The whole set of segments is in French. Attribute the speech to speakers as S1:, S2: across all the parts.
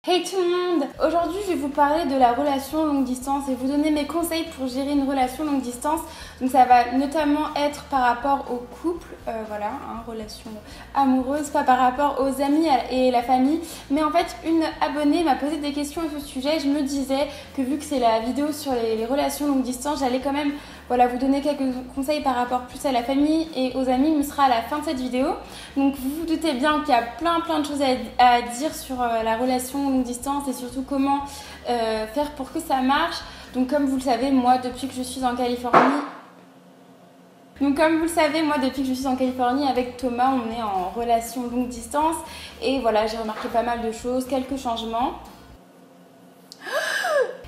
S1: Hey tout le monde! Aujourd'hui je vais vous parler de la relation longue distance et vous donner mes conseils pour gérer une relation longue distance. Donc ça va notamment être par rapport au couple, relation amoureuse, pas par rapport aux amis et la famille. Mais en fait une abonnée m'a posé des questions à ce sujet et je me disais que vu que c'est la vidéo sur les relations longue distance, j'allais quand même vous donner quelques conseils par rapport plus à la famille et aux amis, mais ce sera à la fin de cette vidéo. Donc vous vous doutez bien qu'il y a plein de choses à dire sur la relation longue distance et surtout comment faire pour que ça marche. Donc comme vous le savez, moi depuis que je suis en Californie, avec Thomas, on est en relation longue distance et voilà, j'ai remarqué pas mal de choses, quelques changements.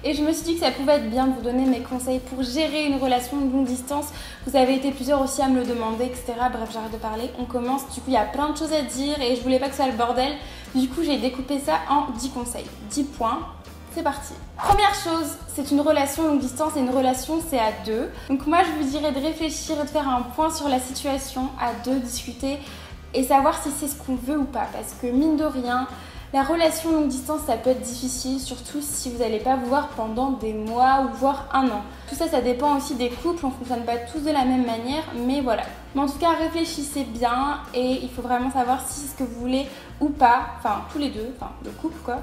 S1: Et je me suis dit que ça pouvait être bien de vous donner mes conseils pour gérer une relation de longue distance. Vous avez été plusieurs aussi à me le demander, etc. Bref, j'arrête de parler. On commence. Du coup, il y a plein de choses à dire et je voulais pas que ça soit le bordel. Du coup, j'ai découpé ça en 10 conseils. 10 points. C'est parti. Première chose, c'est une relation longue distance et une relation, c'est à deux. Donc moi, je vous dirais de réfléchir et de faire un point sur la situation à deux, discuter et savoir si c'est ce qu'on veut ou pas. Parce que mine de rien, la relation longue distance, ça peut être difficile, surtout si vous n'allez pas vous voir pendant des mois ou voire un an. Tout ça, ça dépend aussi des couples, on ne fonctionne pas tous de la même manière, mais voilà. Mais en tout cas, réfléchissez bien et il faut vraiment savoir si c'est ce que vous voulez ou pas, enfin tous les deux, enfin le couple quoi.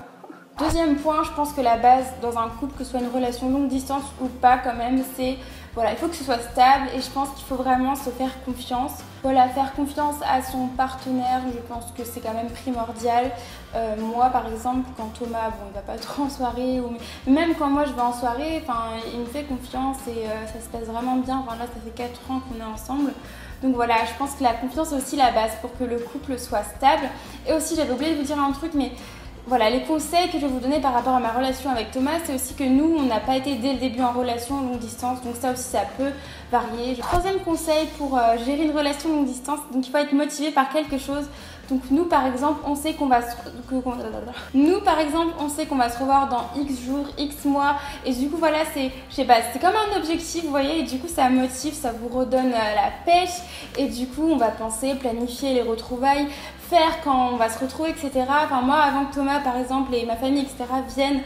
S1: Deuxième point, je pense que la base dans un couple, que ce soit une relation longue distance ou pas quand même, c'est il faut que ce soit stable et je pense qu'il faut vraiment se faire confiance. Faire confiance à son partenaire, je pense que c'est quand même primordial. Moi par exemple, quand Thomas, il va pas trop en soirée, ou même quand moi je vais en soirée, il me fait confiance et ça se passe vraiment bien. Là ça fait 4 ans qu'on est ensemble. Donc voilà, je pense que la confiance est aussi la base pour que le couple soit stable. Et aussi j'avais oublié de vous dire un truc, mais voilà, les conseils que je vais vous donner par rapport à ma relation avec Thomas, c'est aussi que nous, on n'a pas été dès le début en relation longue distance, donc ça aussi, ça peut varier. Troisième conseil pour gérer une relation longue distance, donc il faut être motivé par quelque chose. Donc nous, par exemple, on sait qu'on va se revoir dans X jours, X mois, et du coup, voilà, c'est comme un objectif, vous voyez, et du coup, ça motive, ça vous redonne la pêche, et du coup, on va penser, planifier les retrouvailles, faire quand on va se retrouver, etc. Moi, avant que Thomas, par exemple, et ma famille, etc. viennent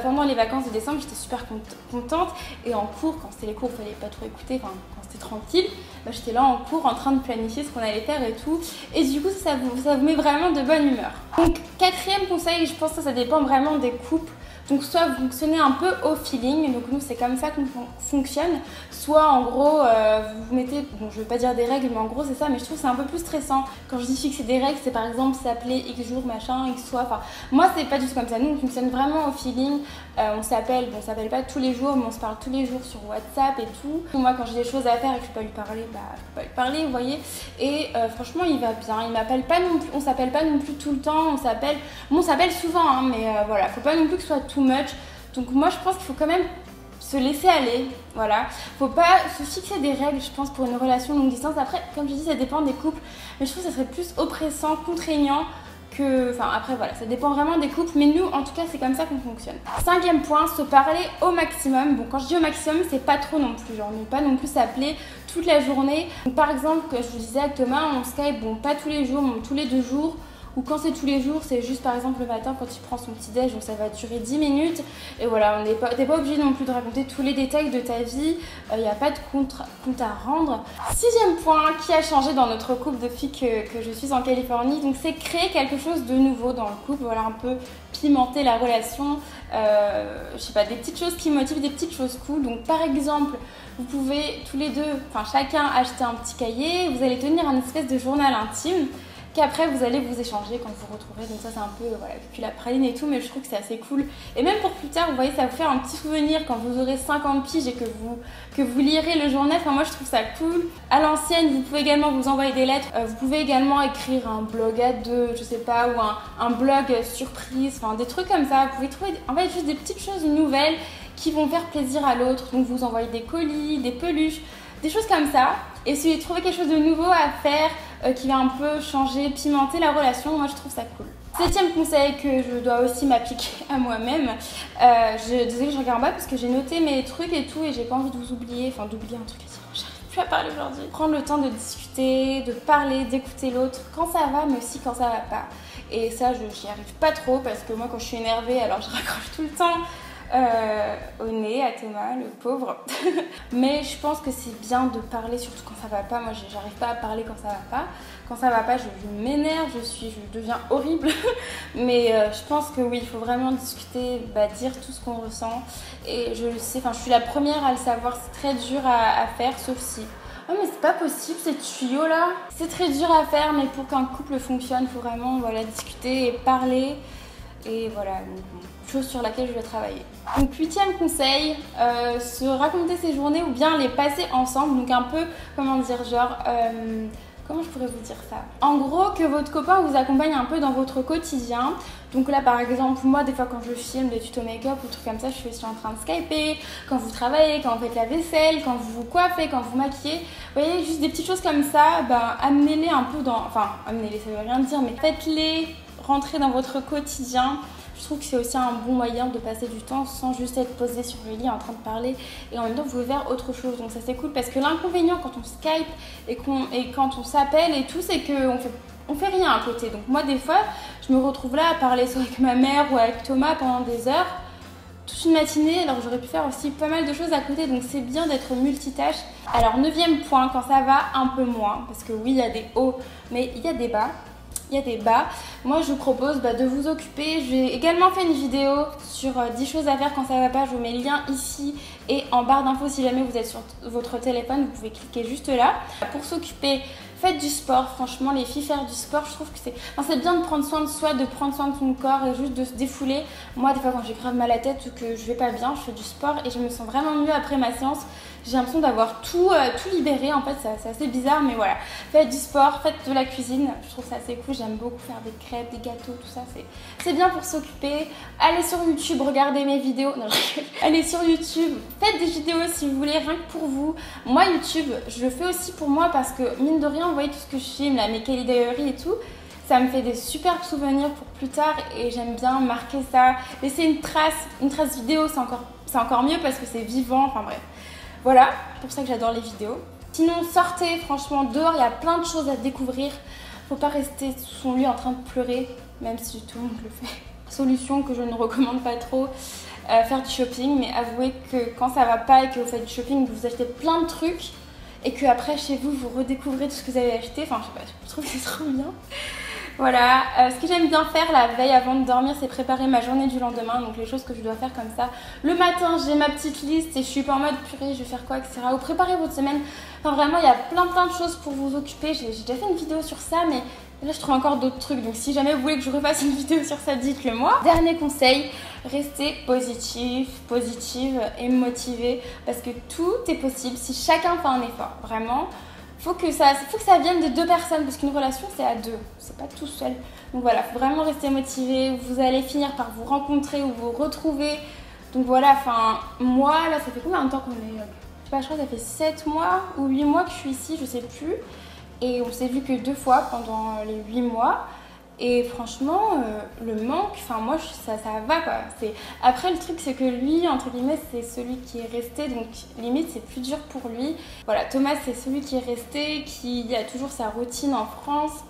S1: pendant les vacances de décembre, j'étais super contente. Et en cours, quand c'était les cours, il fallait pas trop écouter, quand c'était tranquille, j'étais là en cours en train de planifier ce qu'on allait faire et tout. Et du coup, ça vous met vraiment de bonne humeur. Donc, quatrième conseil, je pense que ça dépend vraiment des couples. Donc soit vous fonctionnez un peu au feeling, donc nous c'est comme ça qu'on fonctionne, soit en gros vous mettez, je vais pas dire des règles mais en gros c'est ça, mais je trouve que c'est un peu plus stressant. Quand je dis fixer des règles, c'est par exemple s'appeler X jours machin, X soir, moi c'est pas du tout comme ça, nous on fonctionne vraiment au feeling, on s'appelle pas tous les jours mais on se parle tous les jours sur WhatsApp et tout. Moi quand j'ai des choses à faire et que je peux pas lui parler, je peux pas lui parler, vous voyez, et franchement il va bien, il m'appelle pas non plus, on s'appelle pas non plus tout le temps, on s'appelle souvent hein, mais voilà, faut pas non plus que ce soit too much. Donc moi je pense qu'il faut quand même se laisser aller, voilà. Faut pas se fixer des règles, je pense, pour une relation longue distance. Après, comme je dis, ça dépend des couples, mais je trouve que ça serait plus oppressant, contraignant que... après voilà, ça dépend vraiment des couples, mais nous en tout cas c'est comme ça qu'on fonctionne. Cinquième point, se parler au maximum. Bon, quand je dis au maximum, c'est pas trop non plus, genre ne pas non plus s'appeler toute la journée. Donc, par exemple, que je vous disais avec Thomas, on Skype, pas tous les jours, tous les 2 jours. Ou quand c'est tous les jours, c'est juste par exemple le matin quand il prend son petit déj, donc ça va durer 10 minutes. Et voilà, t'es pas obligé non plus de raconter tous les détails de ta vie, il n'y a pas de compte à rendre. Sixième point qui a changé dans notre couple depuis que je suis en Californie, donc c'est créer quelque chose de nouveau dans le couple, un peu pimenter la relation, je sais pas, des petites choses qui motivent, des petites choses cool. Donc par exemple, vous pouvez tous les deux, chacun acheter un petit cahier, vous allez tenir un espèce de journal intime, qu'après vous allez vous échanger quand vous vous retrouverez. Donc ça c'est un peu puis la praline et tout, mais je trouve que c'est assez cool. Et même pour plus tard, vous voyez, ça va vous faire un petit souvenir quand vous aurez 50 piges et que vous lirez le journal. Moi je trouve ça cool. À l'ancienne, vous pouvez également vous envoyer des lettres. Vous pouvez également écrire un blog à deux, je sais pas, ou un blog surprise, des trucs comme ça. Vous pouvez trouver en fait juste des petites choses nouvelles qui vont faire plaisir à l'autre. Donc vous envoyez des colis, des peluches, des choses comme ça. Et si vous trouvez quelque chose de nouveau à faire qui va un peu changer, pimenter la relation, moi je trouve ça cool. Septième conseil que je dois aussi m'appliquer à moi-même, désolée je regarde en bas parce que j'ai noté mes trucs et tout et j'ai pas envie de vous oublier, d'oublier un truc à dire. J'arrive plus à parler aujourd'hui. Prendre le temps de discuter, de parler, d'écouter l'autre quand ça va mais aussi quand ça va pas. Et ça, j'y arrive pas trop parce que moi, quand je suis énervée, alors je raccroche tout le temps au nez à Thomas, le pauvre. Mais je pense que c'est bien de parler, surtout quand ça va pas. Moi, j'arrive pas à parler quand ça va pas. Quand ça va pas, je m'énerve, je deviens horrible. Mais je pense que oui, il faut vraiment discuter, dire tout ce qu'on ressent. Et je le sais, je suis la première à le savoir, c'est très dur à faire, sauf si... Oh mais c'est pas possible ces tuyaux là. C'est très dur à faire, mais pour qu'un couple fonctionne, il faut vraiment discuter et parler. Et voilà, chose sur laquelle je vais travailler. Donc 8e conseil, se raconter ses journées ou bien les passer ensemble. Donc un peu, comment dire, genre... comment je pourrais vous dire ça? En gros, que votre copain vous accompagne un peu dans votre quotidien. Donc là, par exemple, moi, des fois, quand je filme des tutos make-up ou trucs comme ça, je suis aussi en train de skyper. Quand vous travaillez, quand vous faites la vaisselle, quand vous vous coiffez, quand vous maquillez. Vous voyez, juste des petites choses comme ça, amenez-les un peu dans... Enfin, amenez-les, ça veut rien dire, mais faites-les rentrer dans votre quotidien. Je trouve que c'est aussi un bon moyen de passer du temps sans juste être posé sur le lit en train de parler et en même temps vous pouvez faire autre chose. Donc ça c'est cool parce que l'inconvénient quand on Skype et quand on s'appelle et tout, c'est qu'on fait rien à côté. Donc moi des fois je me retrouve là à parler soit avec ma mère ou avec Thomas pendant des heures, toute une matinée, alors j'aurais pu faire aussi pas mal de choses à côté, donc c'est bien d'être multitâche. Alors 9e point, quand ça va un peu moins, parce que oui il y a des hauts mais il y a des bas. Moi je vous propose de vous occuper. J'ai également fait une vidéo sur 10 choses à faire quand ça va pas. Je vous mets le lien ici et en barre d'infos si jamais vous êtes sur votre téléphone, vous pouvez cliquer juste là. Pour s'occuper, faites du sport. Franchement les filles, faire du sport, je trouve que c'est bien de prendre soin de soi, de prendre soin de son corps et juste de se défouler. Moi des fois quand j'ai grave mal à la tête ou que je vais pas bien, je fais du sport et je me sens vraiment mieux après ma séance. J'ai l'impression d'avoir tout libéré, en fait c'est assez bizarre, mais voilà. Faites du sport, faites de la cuisine, je trouve ça assez cool, j'aime beaucoup faire des crêpes, des gâteaux, tout ça, c'est bien pour s'occuper. Allez sur YouTube, regardez mes vidéos, non, allez sur YouTube, faites des vidéos si vous voulez, rien que pour vous. Moi YouTube, je le fais aussi pour moi parce que mine de rien, vous voyez tout ce que je filme, là, mes Kelly Diary et tout, ça me fait des superbes souvenirs pour plus tard et j'aime bien marquer ça. Laisser une trace vidéo, c'est encore mieux parce que c'est vivant, enfin bref. Voilà, pour ça que j'adore les vidéos. Sinon, sortez, franchement, dehors, il y a plein de choses à découvrir. Faut pas rester sous son lit en train de pleurer, même si tout le monde le fait. Solution que je ne recommande pas trop, faire du shopping. Mais avouez que quand ça va pas et que vous faites du shopping, vous achetez plein de trucs et que après chez vous, vous redécouvrez tout ce que vous avez acheté. Enfin, je sais pas, je trouve que c'est trop bien. Voilà, ce que j'aime bien faire la veille avant de dormir, c'est préparer ma journée du lendemain. Donc les choses que je dois faire comme ça. Le matin, j'ai ma petite liste et je suis pas en mode purée, je vais faire quoi, etc. Ou préparer votre semaine. Enfin vraiment, il y a plein de choses pour vous occuper. J'ai déjà fait une vidéo sur ça, mais là je trouve encore d'autres trucs. Donc si jamais vous voulez que je refasse une vidéo sur ça, dites-le moi. Dernier conseil, restez positive et motivé. Parce que tout est possible si chacun fait un effort. Vraiment. Faut que ça vienne de 2 personnes parce qu'une relation c'est à 2, c'est pas tout seul. Donc voilà, faut vraiment rester motivé. Vous allez finir par vous rencontrer ou vous retrouver. Donc voilà, moi là ça fait combien de temps qu'on est, je sais pas, je crois que ça fait 7 mois ou 8 mois que je suis ici, je sais plus. Et on s'est vu que 2 fois pendant les 8 mois. Et franchement, le manque, moi ça va quoi. Après le truc c'est que lui, entre guillemets, c'est celui qui est resté, donc limite c'est plus dur pour lui. Voilà, Thomas c'est celui qui est resté, qui a toujours sa routine en France.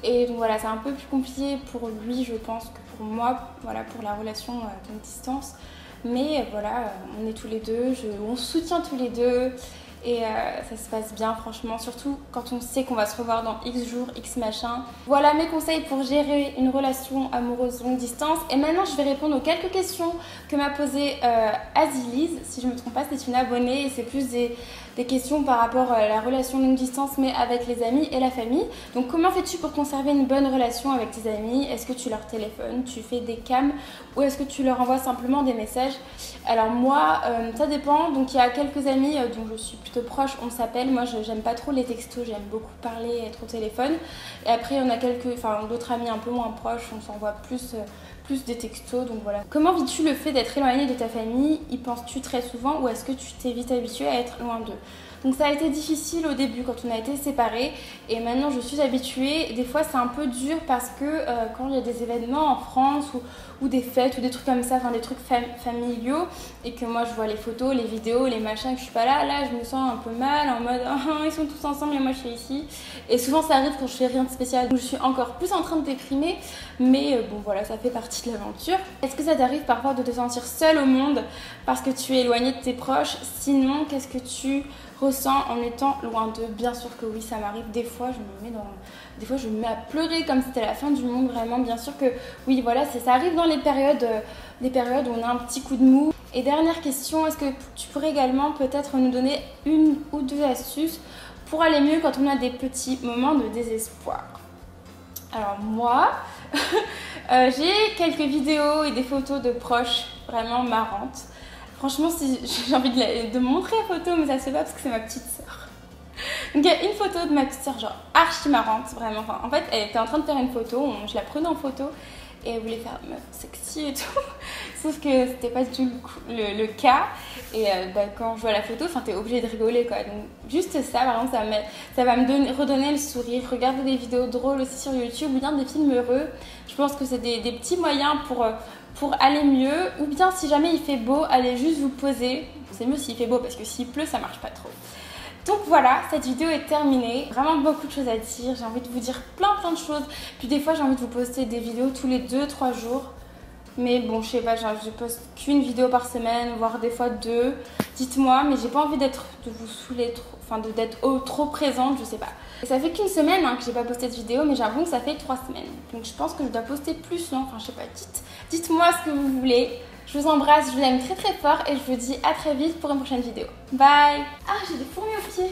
S1: Et donc voilà, c'est un peu plus compliqué pour lui je pense que pour moi, voilà, pour la relation à longue distance. Mais voilà, on est tous les deux, on se soutient tous les deux. Et ça se passe bien franchement, surtout quand on sait qu'on va se revoir dans X jours, X machin. Voilà mes conseils pour gérer une relation amoureuse longue distance. Et maintenant je vais répondre aux quelques questions que m'a posé Azilise. Si je ne me trompe pas, c'est une abonnée et c'est plus des questions par rapport à la relation longue distance mais avec les amis et la famille. Donc comment fais-tu pour conserver une bonne relation avec tes amis? Est-ce que tu leur téléphones, tu fais des cams ou est-ce que tu leur envoies simplement des messages? Alors moi, ça dépend. Donc il y a quelques amis dont je suis plutôt proche, on s'appelle. Moi j'aime pas trop les textos, j'aime beaucoup parler et être au téléphone. Et après on a d'autres amis un peu moins proches, on s'envoie plus des textos, donc voilà. Comment vis-tu le fait d'être éloigné de ta famille? Y penses-tu très souvent ou est-ce que tu t'es vite habitué à être loin d'eux? Donc ça a été difficile au début quand on a été séparés et maintenant je suis habituée. Des fois c'est un peu dur parce que quand il y a des événements en France ou des fêtes ou des trucs comme ça, enfin des trucs familiaux et que moi je vois les photos, les vidéos, les machins, que je suis pas là je me sens un peu mal en mode ils sont tous ensemble et moi je suis ici. Et souvent ça arrive quand je fais rien de spécial, donc je suis encore plus en train de déprimer, mais bon voilà, ça fait partie de l'aventure. Est-ce que ça t'arrive parfois de te sentir seule au monde parce que tu es éloignée de tes proches? Sinon, qu'est-ce que tu ressens en étant loin d'eux? Bien sûr que oui, ça m'arrive. Des fois, je me mets à pleurer comme si c'était la fin du monde, vraiment. Bien sûr que oui, voilà, ça arrive dans les périodes où on a un petit coup de mou. Et dernière question, est-ce que tu pourrais également peut-être nous donner une ou deux astuces pour aller mieux quand on a des petits moments de désespoir? Alors moi, j'ai quelques vidéos et des photos de proches vraiment marrantes. Franchement, si j'ai envie de montrer la photo, mais ça se fait pas parce que c'est ma petite sœur. Donc il y a une photo de ma petite sœur, genre archi marrante, vraiment. Enfin, en fait, elle était en train de faire une photo, je la prenais en photo et elle voulait faire meuf sexy et tout. Sauf que c'était pas du tout le cas. Et quand je vois la photo, t'es obligé de rigoler quoi. Donc juste ça, par exemple, ça va me redonner le sourire. Regarder des vidéos drôles aussi sur YouTube ou bien des films heureux. Je pense que c'est des petits moyens pour aller mieux. Ou bien si jamais il fait beau, allez juste vous poser. C'est mieux s'il fait beau parce que s'il pleut, ça marche pas trop. Donc voilà, cette vidéo est terminée. Vraiment beaucoup de choses à dire. J'ai envie de vous dire plein de choses. Puis des fois, j'ai envie de vous poster des vidéos tous les 2-3 jours. Mais bon, je sais pas, je poste qu'une vidéo par semaine, voire des fois 2. Dites-moi, mais j'ai pas envie de vous saouler trop, d'être trop présente, je sais pas. Et ça fait qu'une semaine que j'ai pas posté de vidéo, mais j'avoue que ça fait 3 semaines. Donc je pense que je dois poster plus, non? Enfin, je sais pas, dites-moi ce que vous voulez. Je vous embrasse, je vous aime très fort et je vous dis à très vite pour une prochaine vidéo. Bye! Ah, j'ai des fourmis aux pieds!